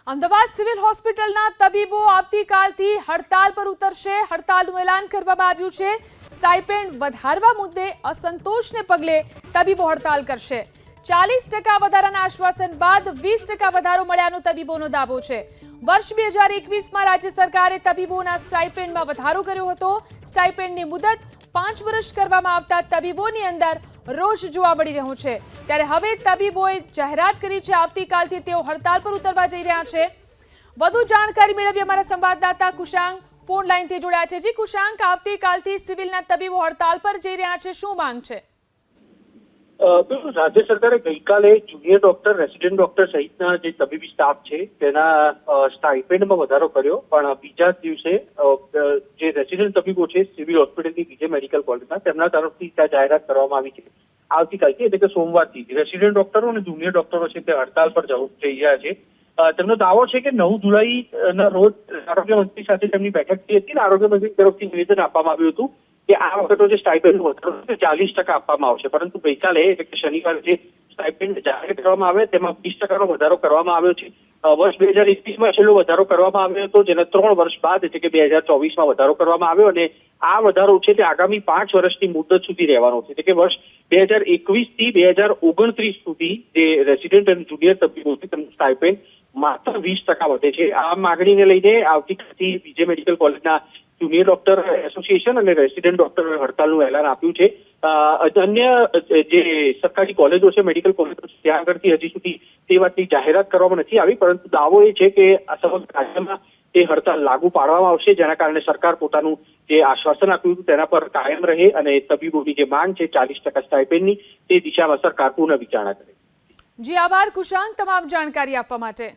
Ahmedabad civil હોસ્પિટલના તબીબો આવતીકાલથી હડતાલ પર ઉતરશે। હડતાલનું એલાન કરવામાં આવ્યું છે। સ્ટાઇપેન્ડ વધારવા મુદ્દે અસંતોષને પગલે તબીબો હડતાલ કરશે। 40% વધારાના આશ્વાસન બાદ 20% વધારો મળ્યાનો તબીબોનો દાવો છે। વર્ષ 2021માં રાજ્ય સરકારે તબીબોના સ્ટાઇપેન્ડમાં વધારો કર્યો હતો। સ્ટાઇપેન્ડની મુદત 5 વર્ષ કરવામાં આવતા તબીબોની અંદર રોષ જોવા મળી રહ્યો છે। ત્યારે હવે તબીબોએ જાહેરાત કરી છે આવતીકાલથી તેઓ હડતાલ પર ઉતરવા જઈ રહ્યા છે। વધુ જાણકારી મેળવી અમારા સંવાદદાતા કુશાંક ફોન લાઈનથી જોડાયા છે। જી કુશાંક, આવતીકાલથી સિવિલના તબીબો હડતાલ પર જઈ રહ્યા છે, શું માંગ છે? બિલકુલ, રાજ્ય સરકારે ગઈકાલે જુનિયર ડોક્ટર, રેસિડેન્ટ ડોક્ટર સહિતના જે તબીબી સ્ટાફ છે તેના સ્ટાઇપેન્ડમાં વધારો કર્યો, પણ બીજા દિવસે જે રેસિડેન્ટ તબીબો છે સિવિલ હોસ્પિટલની બીજે મેડિકલ કોલેજના તેમના તરફથી ત્યાં જાહેરાત કરવામાં આવી છે આવતીકાલથી એટલે કે સોમવારથી રેસિડેન્ટ ડોક્ટરો અને જુનિયર ડોક્ટરો છે તે હડતાલ પર જઈ રહ્યા છે। તેમનો દાવો છે કે 9 જુલાઈના રોજ આરોગ્ય મંત્રી સાથે તેમની બેઠક થઈ હતી। આરોગ્ય મંત્રી તરફથી નિવેદન આપવામાં આવ્યું હતું કે આ વખતે જે સ્ટાઇપેન્ડ વધારો 40% આપવામાં આવશે, પરંતુ ગઈકાલે એટલે કે શનિવારે જે સ્ટાઇપેન્ડ જાહેર કરવામાં આવે તેમાં 20%નો વધારો કરવામાં આવ્યો છે। વર્ષ 2021માં છેલ્લો વધારો કરવામાં આવ્યો હતો, જેને 3 વર્ષ બાદ એટલે કે 2024માં વધારો કરવામાં આવ્યો અને આ વધારો છે તે આગામી 5 વર્ષની મુદત સુધી રહેવાનો છે। એટલે કે વર્ષ 2021 થી 2029 સુધી જે રેસિડેન્ટ અને જુનિયર તબીબો છે તેમનું સ્ટાઇપેન્ડ માત્ર 20% વધે છે। આ માગણીને લઈને આવતીકાલથી બીજે મેડિકલ કોલેજના જુનિયર ડોક્ટર એસોસિએશન અને રેસિડેન્ટ ડોક્ટરોએ હડતાલનું એલાન આપ્યું છે। અન્ય જે સરકારી કોલેજો છે, મેડિકલ કોલેજો છે, ત્યાં આગળથી હજી સુધી તે વાતની જાહેરાત કરવામાં નથી આવી, પરંતુ દાવો એ છે કે આ સમગ્ર રાજ્યમાં તે હડતાલ લાગુ પાડવામાં આવશે, જેના કારણે સરકાર પોતાનું જે આશ્વાસન આપ્યું હતું તેના પર કાયમ રહે અને તબીબોની જે માંગ છે 40% સ્ટાઇપેન્ડની તે દિશામાં સરકાર પુનઃ વિચારણા કરે। જી આભાર કુશાંક, તમામ જાણકારી આપવા માટે।